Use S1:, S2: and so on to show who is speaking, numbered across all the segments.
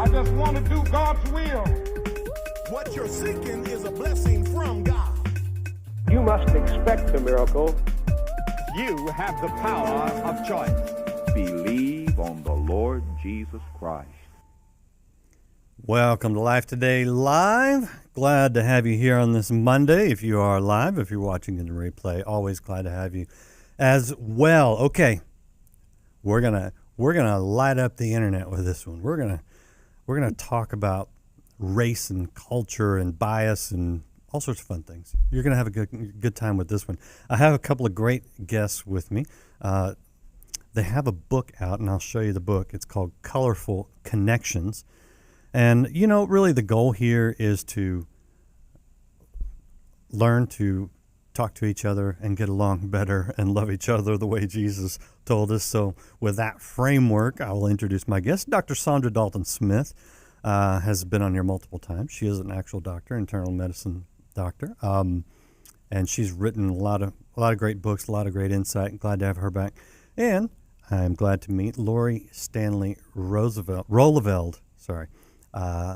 S1: I just want to do God's will.
S2: What you're seeking is a blessing from God.
S3: You must expect a miracle.
S4: You have the power of choice.
S5: Believe on the Lord Jesus Christ.
S6: Welcome to Life Today Live. Glad to have you here on this Monday. If you are live, if you're watching in the replay, always glad to have you as well. Okay, we're gonna light up the internet with this one. We're gonna talk about race and culture and bias and all sorts of fun things. You're gonna have a good time with this one. I have a couple of great guests with me. They have a book out, and I'll show you the book. It's called Colorful Connections. And, you know, really the goal here is to learn to talk to each other and get along better and love each other the way Jesus told us. So with that framework, I will introduce my guest. Dr. Saundra Dalton-Smith has been on here multiple times. She is an actual doctor, internal medicine doctor. And she's written a lot of great books, a lot of great insight. Glad to have her back. And I'm glad to meet Stanley Roeleveld,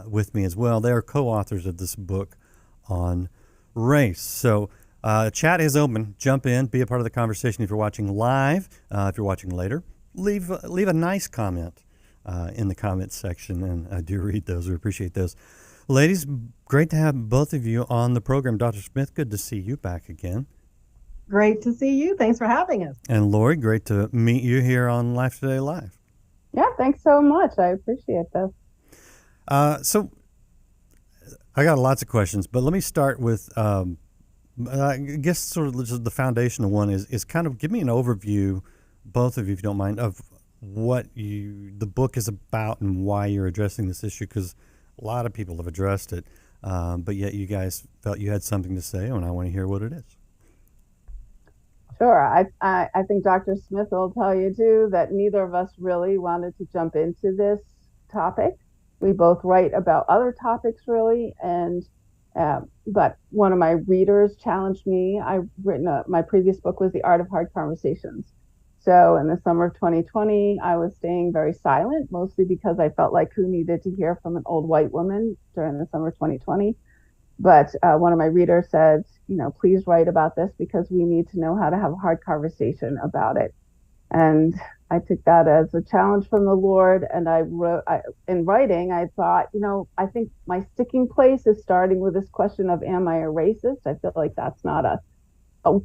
S6: with me as well. They are co-authors of this book on race. So chat is open. Jump in, be a part of the conversation. If you're watching live, if you're watching later, leave a nice comment in the comments section, and I do read those. We appreciate those. Ladies, great to have both of you on the program. Dr. Smith, good to see you back again.
S7: Great to see you. Thanks for having us.
S6: And Lori, great to meet you here on Life Today Live.
S7: Yeah, thanks so much. I appreciate this.
S6: So I got lots of questions, but let me start with, I guess sort of just the foundational one is kind of give me an overview, both of you, if you don't mind, of what the book is about and why you're addressing this issue, because a lot of people have addressed it, but yet you guys felt you had something to say, and I want to hear what it is.
S7: Sure. I think Dr. Smith will tell you, too, that neither of us really wanted to jump into this topic. We both write about other topics, really, and but one of my readers challenged me. I've written my previous book was The Art of Hard Conversations. So in the summer of 2020, I was staying very silent, mostly because I felt like who needed to hear from an old white woman during the summer of 2020. But one of my readers said, please write about this because we need to know how to have a hard conversation about it. And I took that as a challenge from the Lord, and in writing, I thought, I think my sticking place is starting with this question of, am I a racist? I feel like that's not a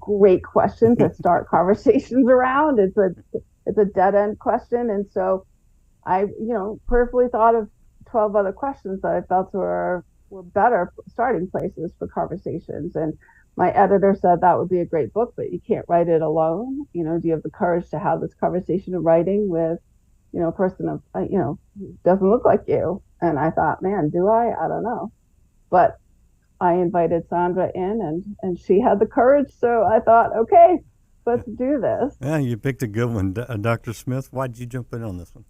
S7: great question to start conversations around. It's a dead end question. And so I, prayerfully thought of 12 other questions that I felt were better starting places for conversations. And my editor said that would be a great book, but you can't write it alone. Do you have the courage to have this conversation of writing with, a person of, doesn't look like you? And I thought, man, do I? I don't know. But I invited Sandra in, and she had the courage. So I thought, okay, let's do this.
S6: Yeah, you picked a good one. Dr. Smith, why did you jump in on this one?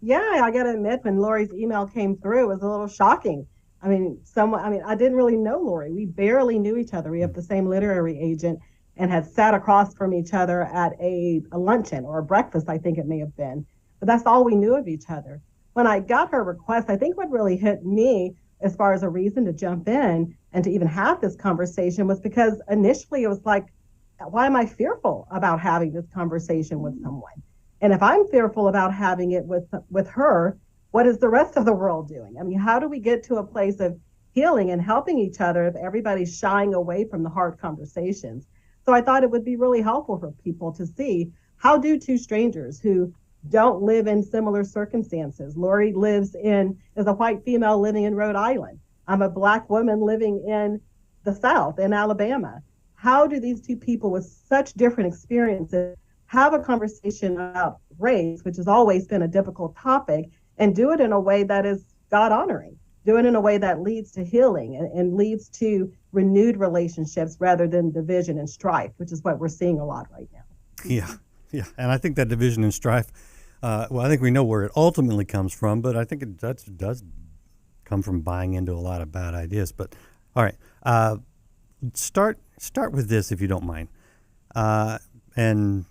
S7: Yeah, I got to admit, when Lori's email came through, it was a little shocking. I didn't really know Lori. We barely knew each other. We have the same literary agent and had sat across from each other at a luncheon or a breakfast, I think it may have been. But that's all we knew of each other. When I got her request, I think what really hit me as far as a reason to jump in and to even have this conversation was because initially it was like, why am I fearful about having this conversation with someone? And if I'm fearful about having it with her, what is the rest of the world doing? I mean, how do we get to a place of healing and helping each other if everybody's shying away from the hard conversations? So I thought it would be really helpful for people to see, how do two strangers who don't live in similar circumstances? Lori is a white female living in Rhode Island. I'm a Black woman living in the South, in Alabama. How do these two people with such different experiences have a conversation about race, which has always been a difficult topic, and do it in a way that is God-honoring, do it in a way that leads to healing and leads to renewed relationships rather than division and strife, which is what we're seeing a lot right now.
S6: Yeah. And I think that division and strife, I think we know where it ultimately comes from, but I think it does come from buying into a lot of bad ideas. But all right, start with this, if you don't mind. And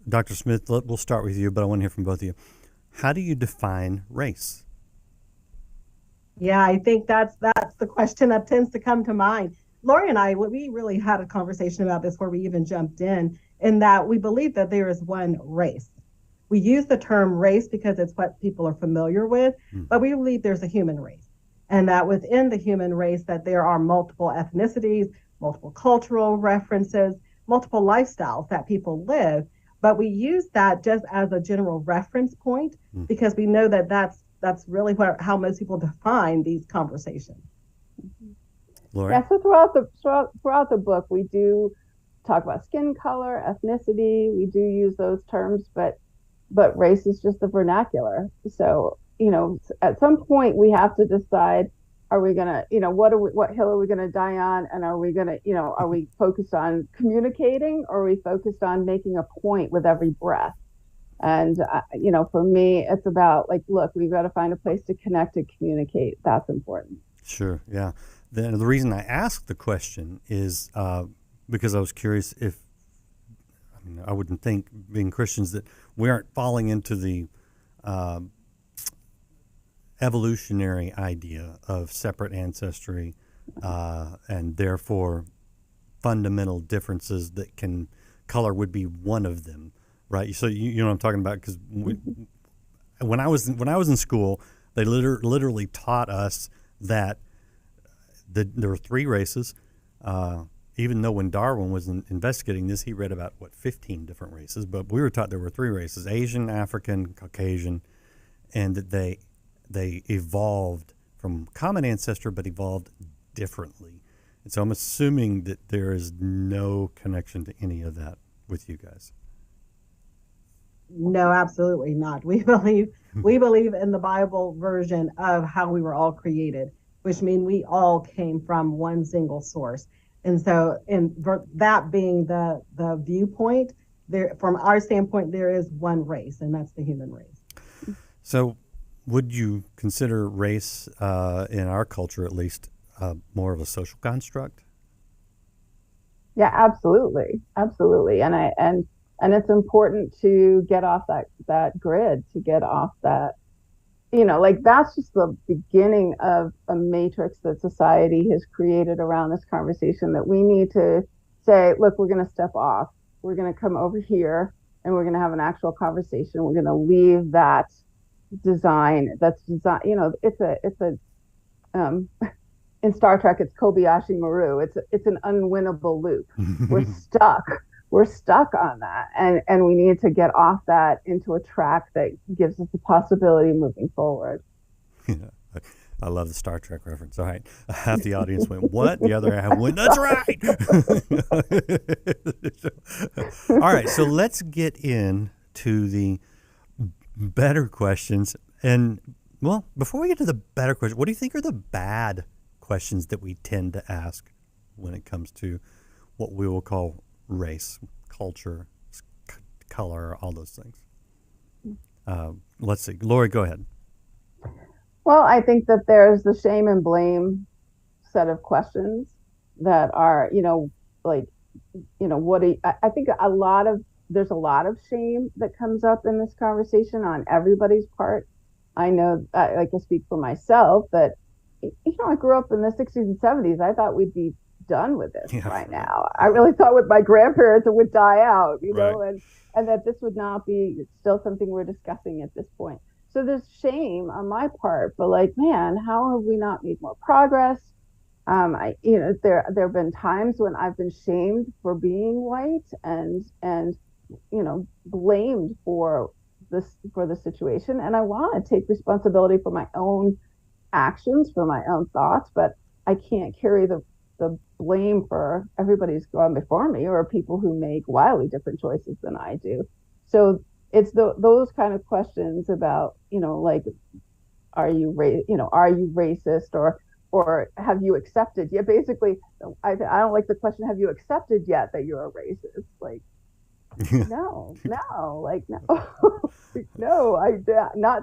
S6: Dr. Smith, we'll start with you, but I want to hear from both of you. How do you define race?
S8: Yeah, I think that's the question that tends to come to mind. Lori and I, we really had a conversation about this before we even jumped in that we believe that there is one race. We use the term race because it's what people are familiar with, but we believe there's a human race. And that within the human race that there are multiple ethnicities, multiple cultural references, multiple lifestyles that people live. But we use that just as a general reference point because we know that that's really how most people define these conversations.
S6: Lori?
S7: Yeah, so throughout the book, we do talk about skin color, ethnicity. We do use those terms, but race is just the vernacular. So, at some point we have to decide, are we gonna, what hill are we gonna die on? And are we gonna, are we focused on communicating, or are we focused on making a point with every breath? And, for me, it's about like, look, we've got to find a place to connect and communicate. That's important.
S6: Sure, yeah. The reason I asked the question is because I was curious if, I wouldn't think, being Christians, that we aren't falling into the evolutionary idea of separate ancestry and therefore fundamental differences that color would be one of them, right? So you know what I'm talking about, because when I was in school, they literally taught us that there were three races. Even though when Darwin was investigating this, he read about 15 different races, but we were taught there were three races: Asian, African, Caucasian, and that they evolved from common ancestor but evolved differently. And so I'm assuming that there is no connection to any of that with you guys.
S8: No, absolutely not. We believe in the Bible version of how we were all created, which means we all came from one single source. And so, that being the viewpoint, there, from our standpoint, there is one race, and that's the human race.
S6: So, would you consider race, in our culture at least, more of a social construct?
S7: Yeah, absolutely, and it's important to get off that grid, to get off that. That's just the beginning of a matrix that society has created around this conversation, that we need to say, look, we're going to step off. We're going to come over here and we're going to have an actual conversation. We're going to leave that design. In Star Trek, it's Kobayashi Maru. It's an unwinnable loop. We're stuck on that, and we need to get off that into a track that gives us the possibility moving forward.
S6: Yeah, I love the Star Trek reference. All right, half the audience went, "What?" The other half went, "That's right." All right, so let's get into the better questions. And well, before we get to the better questions, what do you think are the bad questions that we tend to ask when it comes to what we will call race, culture, color, all those things? Let's see. Lori, go ahead.
S7: Well, I think that there's the shame and blame set of questions that are, I think there's a lot of shame that comes up in this conversation on everybody's part. I know, I can speak for myself, that, I grew up in the 60s and 70s. I thought we'd be done with this right now. I really thought with my grandparents it would die out,
S6: right.
S7: and that this would not be still something we're discussing at this point. So there's shame on my part, but man, how have we not made more progress? There have been times when I've been shamed for being white and blamed for the situation, and I want to take responsibility for my own actions, for my own thoughts, but I can't carry the blame for everybody's gone before me, or people who make wildly different choices than I do. So it's those kind of questions about, are you racist, or have you accepted? Yeah, basically, I don't like the question, have you accepted yet that you're a racist? No, not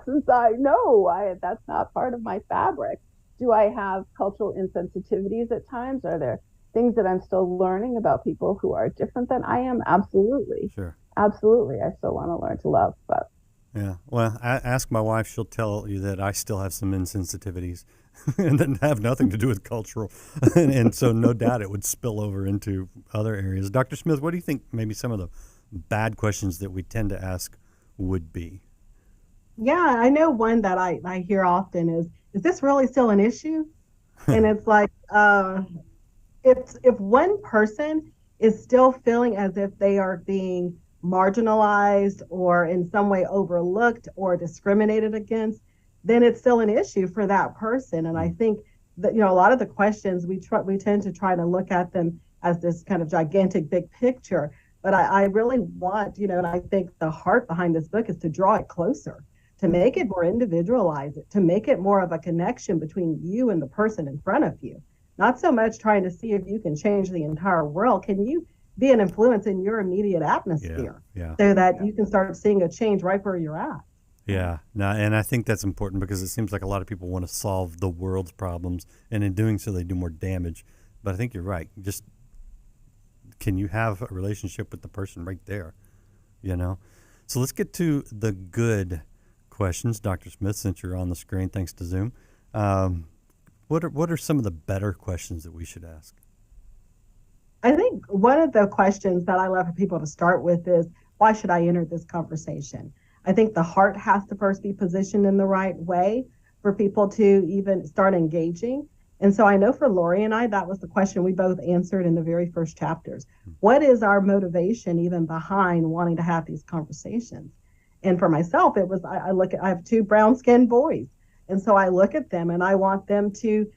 S7: since that's not part of my fabric. Do I have cultural insensitivities at times? Are there things that I'm still learning about people who are different than I am? Absolutely.
S6: Sure.
S7: Absolutely. I still want to learn to love, but
S6: Yeah. Well, ask my wife; she'll tell you that I still have some insensitivities, and that have nothing to do with cultural, and so no doubt it would spill over into other areas. Dr. Smith, what do you think? Maybe some of the bad questions that we tend to ask would be.
S8: Yeah, I know one that I hear often is this really still an issue? And it's like, if one person is still feeling as if they are being marginalized or in some way overlooked or discriminated against, then it's still an issue for that person. And I think that, a lot of the questions we tend to try to look at them as this kind of gigantic big picture. But I really want, and I think the heart behind this book is to draw it closer, to make it more individualized, to make it more of a connection between you and the person in front of you. Not so much trying to see if you can change the entire world. Can you be an influence in your immediate atmosphere so that you can start seeing a change right where you're at?
S6: Yeah, no, and I think that's important because it seems like a lot of people want to solve the world's problems, and in doing so, they do more damage. But I think you're right. Just can you have a relationship with the person right there? So let's get to the good questions, Dr. Smith. Since you're on the screen, thanks to Zoom. What are some of the better questions that we should ask?
S8: I think one of the questions that I love for people to start with is, why should I enter this conversation? I think the heart has to first be positioned in the right way for people to even start engaging. And so I know for Lori and I, that was the question we both answered in the very first chapters. What is our motivation even behind wanting to have these conversations? And for myself, it was, I have two brown-skinned boys. And so I look at them and I want them to,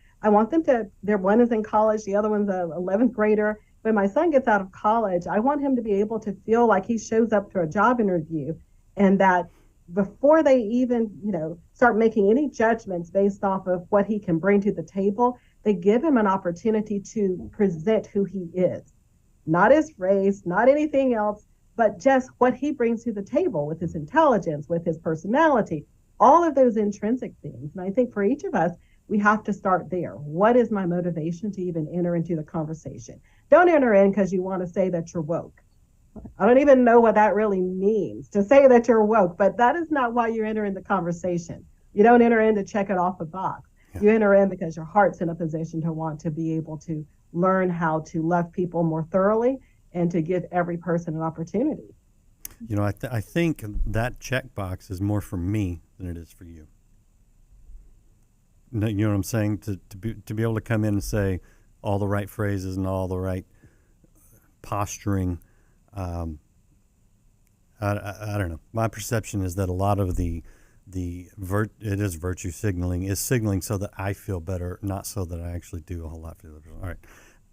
S8: their one is in college, the other one's an 11th grader. When my son gets out of college, I want him to be able to feel like he shows up to a job interview, and that before they even, start making any judgments based off of what he can bring to the table, they give him an opportunity to present who he is. Not his race, not anything else, but just what he brings to the table with his intelligence, with his personality, all of those intrinsic things. And I think for each of us, we have to start there. What is my motivation to even enter into the conversation? Don't enter in because you want to say that you're woke. I don't even know what that really means, to say that you're woke, but that is not why you enter in the conversation. You don't enter in to check it off a box. Yeah. You enter in because your heart's in a position to want to be able to learn how to love people more thoroughly and to give every person an opportunity.
S6: I think that checkbox is more for me than it is for you. You know what I'm saying? To be able to come in and say all the right phrases and all the right posturing. I don't know. My perception is that a lot of it is virtue signaling, is signaling so that I feel better, not so that I actually do a whole lot for the other person. All right.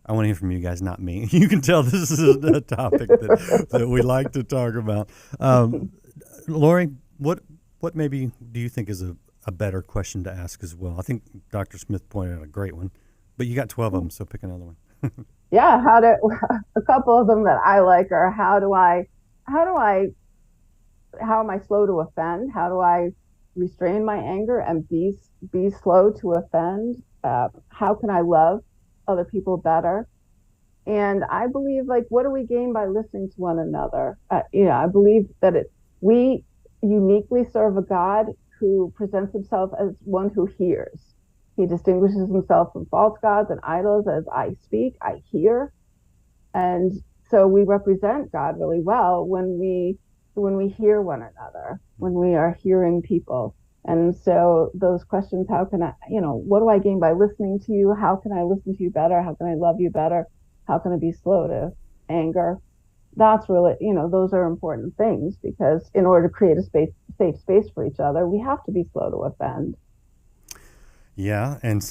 S6: I want to hear from you guys, not me. You can tell this is a topic that we like to talk about. Lori, what maybe do you think is a better question to ask as well? I think Dr. Smith pointed out a great one, but you got 12 of them, so pick another one.
S7: Yeah, a couple of them that I like are how am I slow to offend? How do I restrain my anger and be slow to offend? How can I love other people better? And I believe, what do we gain by listening to one another? I believe that we uniquely serve a God who presents himself as one who hears. He distinguishes himself from false gods and idols as I speak, I hear. And so we represent God really well when we hear one another, when we are hearing people. And so those questions, how can I, what do I gain by listening to you? How can I listen to you better? How can I love you better? How can I be slow to anger? That's really, those are important things, because in order to create a safe space for each other, we have to be slow to offend.
S6: Yeah, and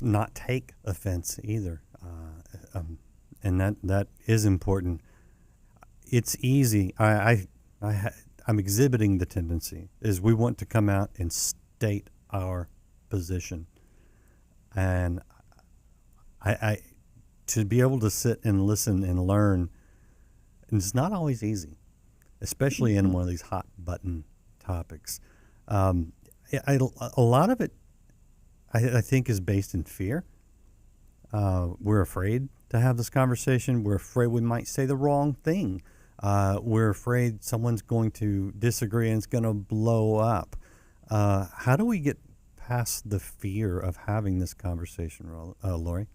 S6: not take offense either, and that is important. It's easy. I'm exhibiting the tendency is we want to come out and state our position, and I to be able to sit and listen and learn, and it's not always easy, especially in one of these hot button topics. A lot of it, I think, is based in fear. We're afraid to have this conversation. We're afraid we might say the wrong thing. We're afraid someone's going to disagree and it's going to blow up. How do we get past the fear of having this conversation, Lori?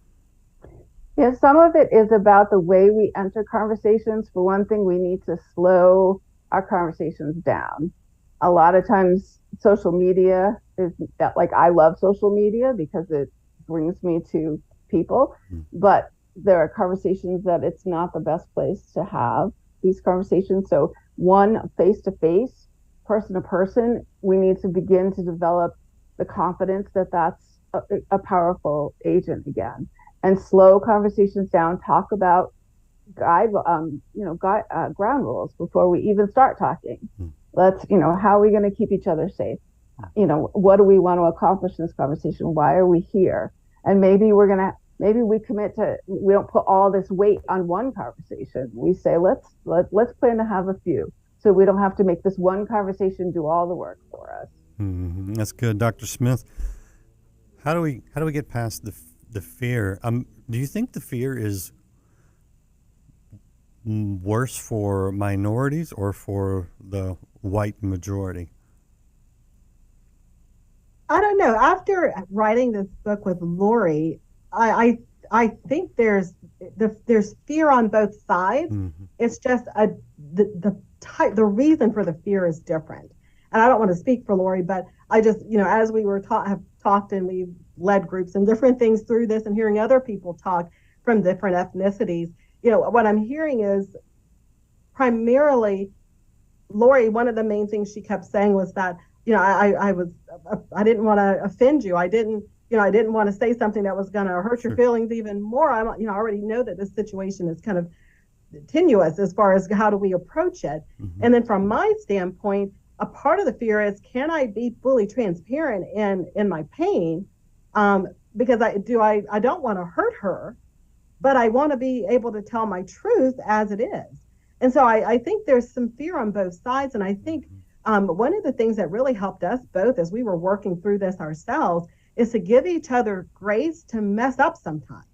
S7: Yeah, some of it is about the way we enter conversations. For one thing, we need to slow our conversations down. A lot of times, social media is like, I love social media because it brings me to people, but there are conversations that it's not the best place to have these conversations. So, one, face to face, person to person, we need to begin to develop the confidence that that's a powerful agent again, and slow conversations down. Talk about ground rules before we even start talking. Let's, how are we going to keep each other safe? What do we want to accomplish in this conversation? Why are we here? And maybe we commit to, we don't put all this weight on one conversation. We say, let's plan to have a few, so we don't have to make this one conversation do all the work for us.
S6: Mm-hmm. That's good, Dr. Smith. How do we get past the fear? Do you think the fear is worse for minorities or for the white majority?
S8: I don't know. After writing this book with Lori, I think there's fear on both sides. Mm-hmm. It's just the reason for the fear is different. And I don't want to speak for Lori, but I just, as we were have talked and we've led groups and different things through this, and hearing other people talk from different ethnicities, what I'm hearing is primarily, Lori, one of the main things she kept saying was that, I didn't want to offend you. I didn't want to say something that was going to hurt your feelings even more. I already know that this situation is kind of tenuous as far as how do we approach it. Mm-hmm. And then from my standpoint, a part of the fear is, can I be fully transparent in my pain? Because I don't want to hurt her, but I want to be able to tell my truth as it is. And so I think there's some fear on both sides. And I think one of the things that really helped us both as we were working through this ourselves is to give each other grace to mess up sometimes.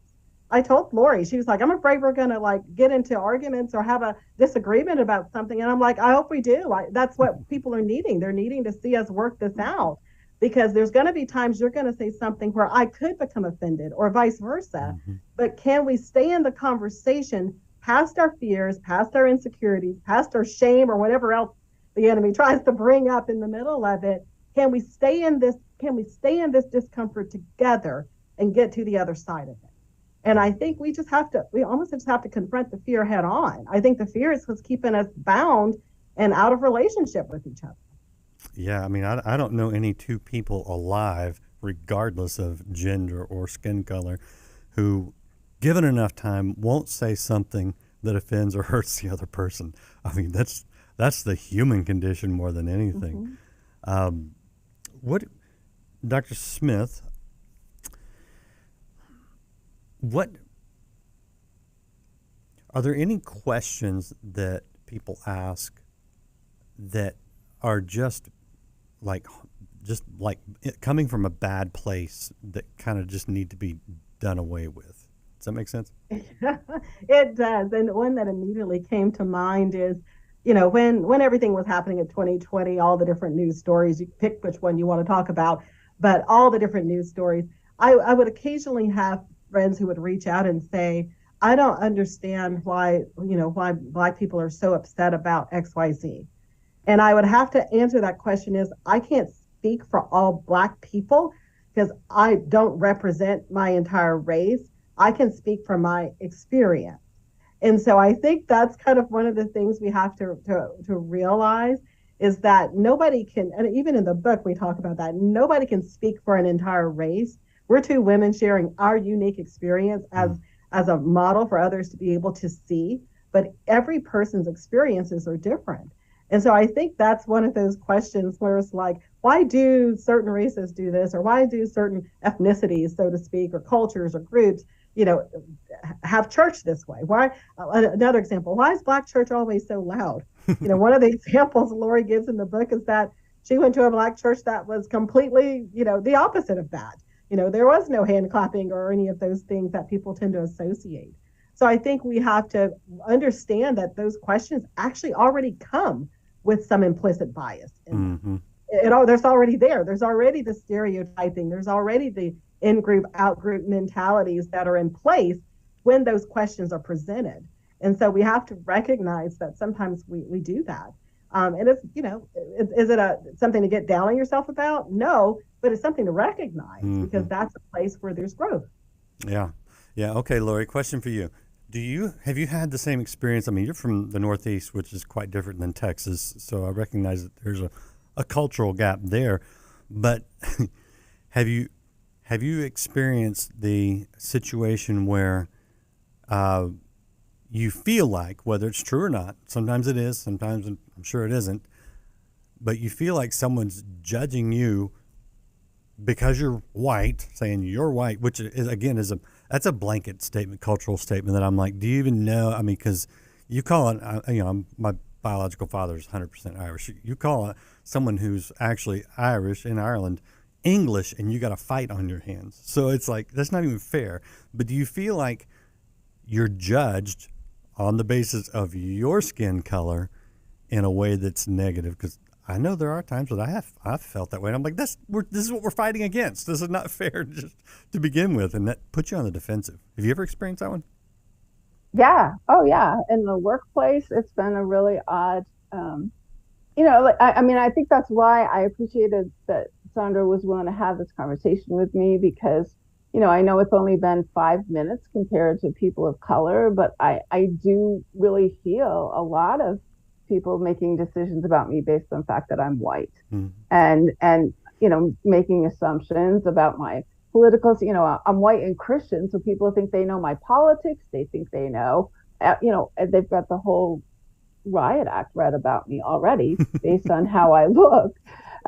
S8: I told Lori, she was like, I'm afraid we're going to get into arguments or have a disagreement about something. And I'm like, I hope we do. That's what people are needing. They're needing to see us work this out, because there's going to be times you're going to say something where I could become offended or vice versa. Mm-hmm. But can we stay in the conversation past our fears, past our insecurities, past our shame, or whatever else the enemy tries to bring up in the middle of it? Can we stay in this discomfort together and get to the other side of it? And I think we almost just have to confront the fear head on. I think the fear is what's keeping us bound and out of relationship with each other.
S6: Yeah, I mean, I don't know any two people alive, regardless of gender or skin color, who, given enough time, won't say something that offends or hurts the other person. I mean, that's the human condition more than anything. Mm-hmm. Dr. Smith, are there any questions that people ask that are just like coming from a bad place that kind of just need to be done away with? Does that make sense?
S8: It does. And one that immediately came to mind is, when everything was happening in 2020, all the different news stories, you pick which one you want to talk about, but all the different news stories, I would occasionally have friends who would reach out and say, I don't understand why Black people are so upset about XYZ. And I would have to answer that question is, I can't speak for all Black people because I don't represent my entire race. I can speak from my experience. And so I think that's kind of one of the things we have to realize is that nobody can, and even in the book we talk about that, nobody can speak for an entire race. We're two women sharing our unique experience as a model for others to be able to see, but every person's experiences are different. And so I think that's one of those questions where it's like, why do certain races do this, or why do certain ethnicities, so to speak, or cultures or groups, have church this way? Why? Another example, why is Black church always so loud? One of the examples Lori gives in the book is that she went to a Black church that was completely, the opposite of that. There was no hand clapping or any of those things that people tend to associate. So I think we have to understand that those questions actually already come with some implicit bias in them. There's already there. There's already the stereotyping. There's already the in-group, out-group mentalities that are in place when those questions are presented. And so we have to recognize that sometimes we do that. And it's, is it something to get down on yourself about? No, but it's something to recognize because that's a place where there's growth.
S6: Yeah. Yeah. Okay, Lori, question for you. Have you had the same experience? I mean, you're from the Northeast, which is quite different than Texas. So I recognize that there's a cultural gap there, but have you experienced the situation where you feel like, whether it's true or not, sometimes it is, sometimes I'm sure it isn't, but you feel like someone's judging you because you're white, saying you're white, which is, again, that's a blanket statement, cultural statement that I'm like, do you even know? I mean, because you call it, my biological father is 100% Irish. You call it someone who's actually Irish in Ireland English, and you got a fight on your hands. So it's like, that's not even fair. But do you feel like you're judged on the basis of your skin color in a way that's negative? Because I know there are times that I've felt that way. And I'm like, this is what we're fighting against. This is not fair just to begin with. And that puts you on the defensive. Have you ever experienced that one?
S7: Yeah. Oh, yeah. In the workplace, it's been a really odd, I think that's why I appreciated that Sandra was willing to have this conversation with me because, I know it's only been 5 minutes compared to people of color, but I do really feel a lot of people making decisions about me based on the fact that I'm white and making assumptions about my political, I'm white and Christian. So people think they know my politics. They think they know, they've got the whole riot act read about me already based on how I look.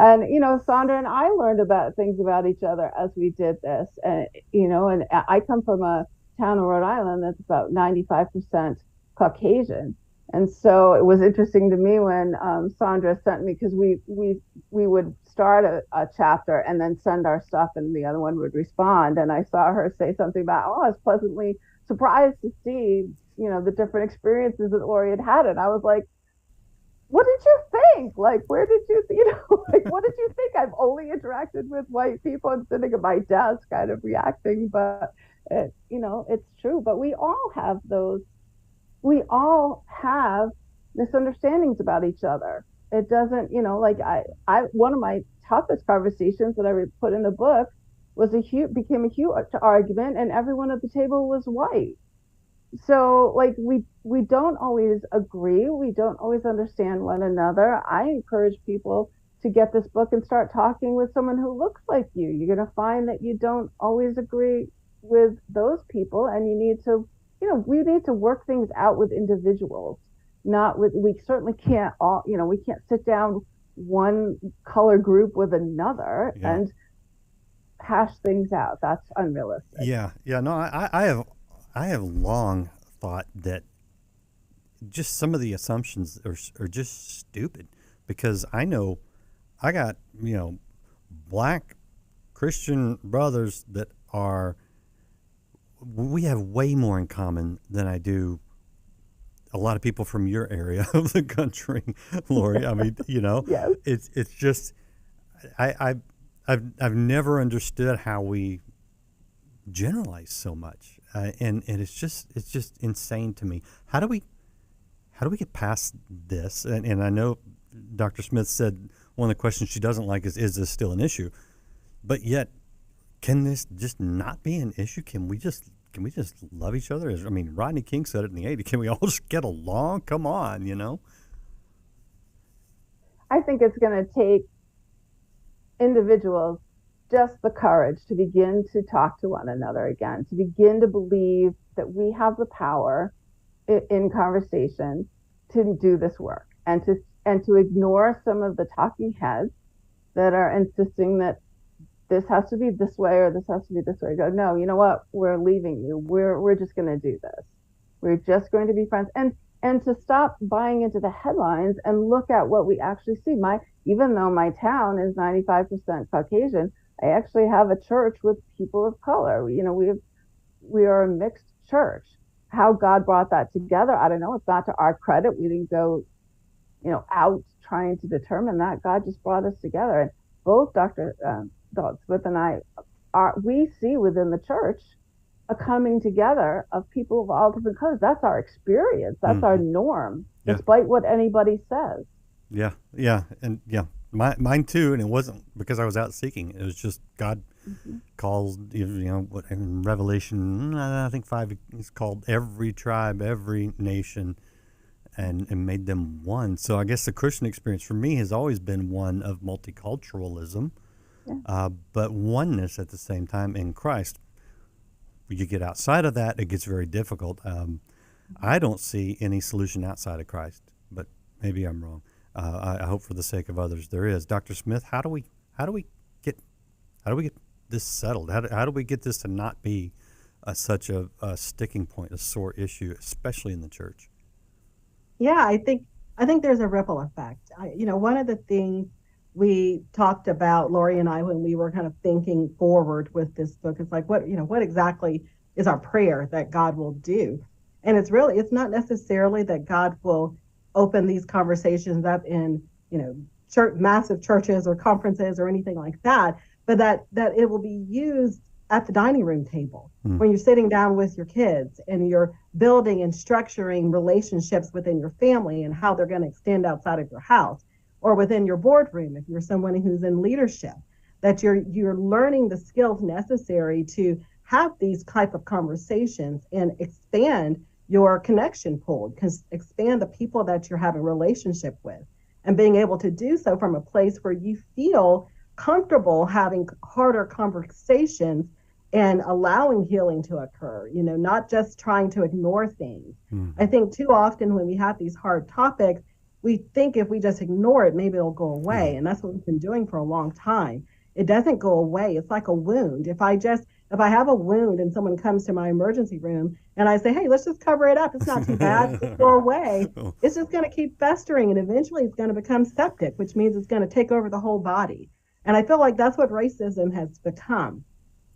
S7: And, Saundra and I learned about things about each other as we did this. And, and I come from a town in Rhode Island that's about 95% Caucasian. And so it was interesting to me when Saundra sent me, because we would start a chapter and then send our stuff and the other one would respond. And I saw her say something about, I was pleasantly surprised to see, the different experiences that Lori had. And I was like, what did you think? Like, where did you, what did you think? I've only interacted with white people and sitting at my desk kind of reacting. But, it's true. But we all have misunderstandings about each other. It doesn't, one of my toughest conversations that I put in the book became a huge argument, and everyone at the table was white. So we don't always agree. We don't always understand one another. I encourage people to get this book and start talking with someone who looks like you. You're going to find that you don't always agree with those people, and you need to, we need to work things out with individuals, we certainly can't we can't sit down one color group with another and hash things out. That's unrealistic.
S6: Yeah. No, I have long thought that just some of the assumptions are just stupid, because I know I got, black Christian brothers that we have way more in common than I do a lot of people from your area of the country, Lori. I mean,
S7: Yes.
S6: it's just, I've never understood how we generalize so much, and it's just insane to me. How do we get past this? And I know Dr. Smith said one of the questions she doesn't like is this still an issue? But yet, can this just not be an issue? Can we just love each other? I mean, Rodney King said it in the 80s. Can we all just get along? Come on,
S7: I think it's going to take individuals just the courage to begin to talk to one another again, to begin to believe that we have the power in conversation to do this work, and to ignore some of the talking heads that are insisting that this has to be this way or this has to be this way. Go, no, you know what? We're leaving you. We're just going to do this. We're just going to be friends. And to stop buying into the headlines and look at what we actually see. Even though my town is 95% Caucasian, I actually have a church with people of color. We are a mixed church. how God brought that together, I don't know. It's not to our credit. We didn't go, out trying to determine that. God just brought us together. And both Dr. Dalton-Smith and I we see within the church a coming together of people of all different colors. That's our experience. That's our norm, despite what anybody says.
S6: Yeah, and mine too. And it wasn't because I was out seeking. It was just God calls. What in Revelation, I think 5, He's called every tribe, every nation, and made them one. So I guess the Christian experience for me has always been one of multiculturalism, but oneness at the same time in Christ. You get outside of that, it gets very difficult. I don't see any solution outside of Christ, but maybe I'm wrong. I hope for the sake of others there is. Dr. Smith, how do we get this settled? How do we get this to not be such a sticking point, a sore issue, especially in the church?
S8: Yeah, I think there's a ripple effect. One of the things we talked about, Lori and I, when we were kind of thinking forward with this book, is like, what exactly is our prayer that God will do? And it's not necessarily that God will open these conversations up in, massive churches or conferences or anything like that, but that it will be used at the dining room table when you're sitting down with your kids and you're building and structuring relationships within your family and how they're going to extend outside of your house, or within your boardroom if you're someone who's in leadership, that you're learning the skills necessary to have these type of conversations and expand your connection pool, because expand the people that you're having a relationship with, and being able to do so from a place where you feel comfortable having harder conversations and allowing healing to occur, not just trying to ignore things. I think too often when we have these hard topics, we think if we just ignore it, maybe it'll go away. And that's what we've been doing for a long time. It doesn't go away. It's like a wound. If I have a wound and someone comes to my emergency room and I say, hey, let's just cover it up, it's not too bad, just go away, it's just going to keep festering, and eventually it's going to become septic, which means it's going to take over the whole body. And I feel like that's what racism has become.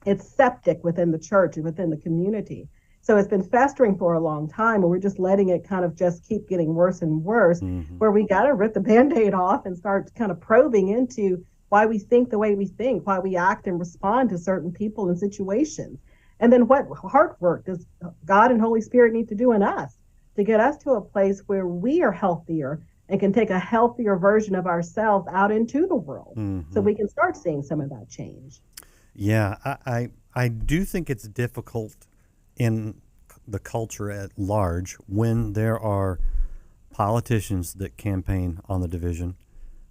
S8: It's septic within the church and within the community. So it's been festering for a long time, and we're just letting it kind of just keep getting worse and worse, where we got to rip the Band-Aid off and start kind of probing into why we think the way we think, why we act and respond to certain people and situations. And then what hard work does God and Holy Spirit need to do in us to get us to a place where we are healthier and can take a healthier version of ourselves out into the world, so we can start seeing some of that change.
S6: Yeah, I do think it's difficult in the culture at large when there are politicians that campaign on the division,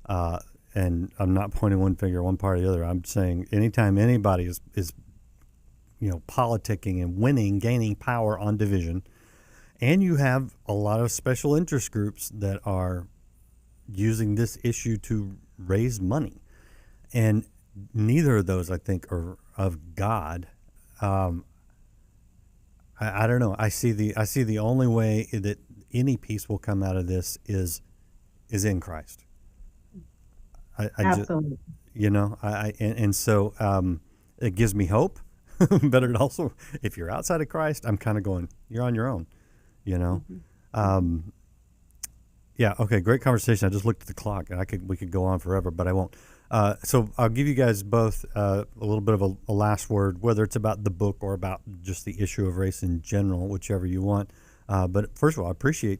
S6: and I'm not pointing one finger one part or the other. I'm saying anytime anybody is politicking and winning, gaining power on division, and you have a lot of special interest groups that are using this issue to raise money, and neither of those I think are of God. I don't know. I see the only way that any peace will come out of this is in Christ.
S8: Absolutely.
S6: So it gives me hope, but it also, if you're outside of Christ, I'm kind of going, you're on your own, Yeah. Okay. Great conversation. I just looked at the clock, and we could go on forever, but I won't. So I'll give you guys both a little bit of a last word, whether it's about the book or about just the issue of race in general, whichever you want. But first of all, I appreciate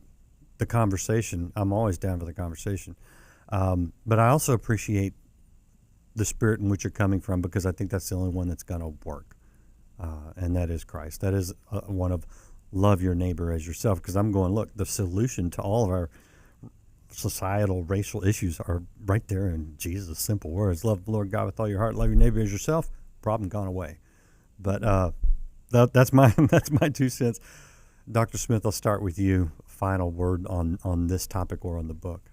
S6: the conversation. I'm always down for the conversation. But I also appreciate the spirit in which you're coming from, because I think that's the only one that's going to work. And that is Christ. That is one of love your neighbor as yourself. Because I'm going, look, the solution to all of our societal, racial issues are right there in Jesus' simple words. Love the Lord God with all your heart. Love your neighbor as yourself. Problem gone away. But that's my 2 cents. Dr. Smith, I'll start with you. Final word on this topic or on the book.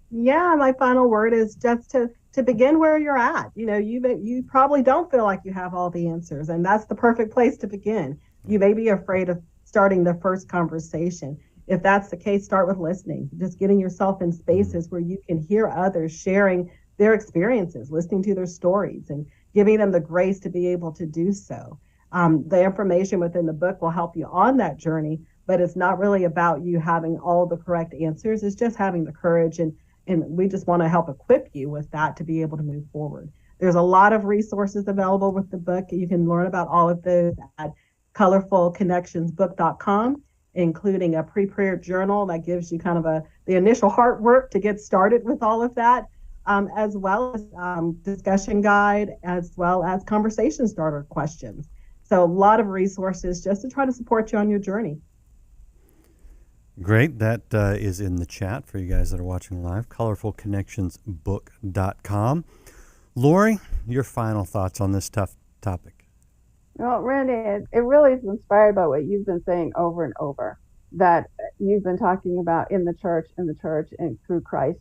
S8: Yeah, my final word is just to begin where you're at. You probably don't feel like you have all the answers, and that's the perfect place to begin. You may be afraid of starting the first conversation. If that's the case, start with listening, just getting yourself in spaces where you can hear others sharing their experiences, listening to their stories, and giving them the grace to be able to do so. The information within the book will help you on that journey, but it's not really about you having all the correct answers. It's just having the courage, and we just want to help equip you with that to be able to move forward. There's a lot of resources available with the book. You can learn about all of those at colorfulconnectionsbook.com, including a pre-prayer journal that gives you kind of the initial heart work to get started with all of that, as well as discussion guide, as well as conversation starter questions. So a lot of resources just to try to support you on your journey.
S6: Great. That is in the chat for you guys that are watching live, colorfulconnectionsbook.com. Lori, your final thoughts on this tough topic.
S7: Well, Randy, it really is inspired by what you've been saying over and over, that you've been talking about in the church, and through Christ.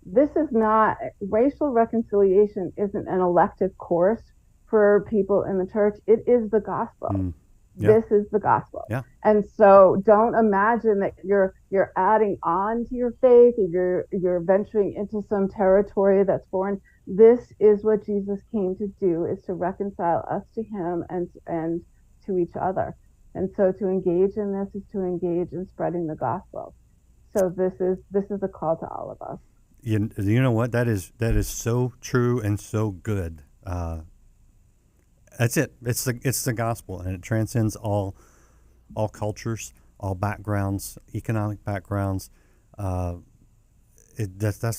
S7: This is not, racial reconciliation isn't an elective course for people in the church. It is the gospel.
S6: Yeah.
S7: This is the gospel.
S6: Yeah.
S7: And so don't imagine that you're adding on to your faith, or you're venturing into some territory that's foreign. This is what Jesus came to do, is to reconcile us to him and to each other. And so to engage in this is to engage in spreading the gospel. So this is a call to all of us.
S6: You know what? That is so true and so good. That's it. It's the gospel, and it transcends all cultures, all backgrounds, economic backgrounds. That's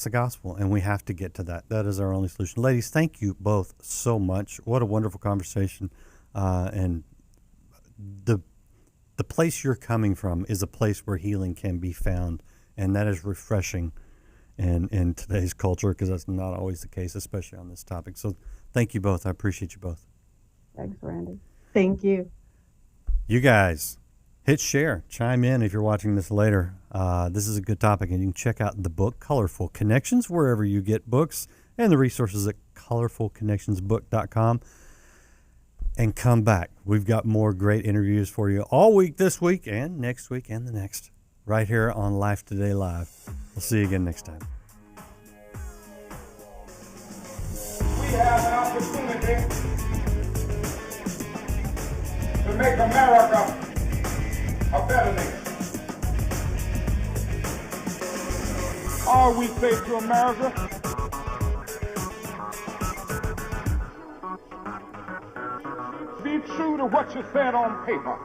S6: the gospel, and we have to get to that. That is our only solution. Ladies, thank you both so much. What a wonderful conversation, and the place you're coming from is a place where healing can be found, and that is refreshing in today's culture, because that's not always the case, especially on this topic. So thank you both. I appreciate you both.
S7: Thanks, Randy.
S8: Thank you.
S6: You guys, hit share, chime in if you're watching this later. This is a good topic, and you can check out the book, Colorful Connections, wherever you get books, and the resources at colorfulconnectionsbook.com. And come back. We've got more great interviews for you all week this week and next week and the next, right here on Life Today Live. We'll see you again next time.
S1: We have an opportunity to make America a better nation. All we say to America, be true to what you said on paper.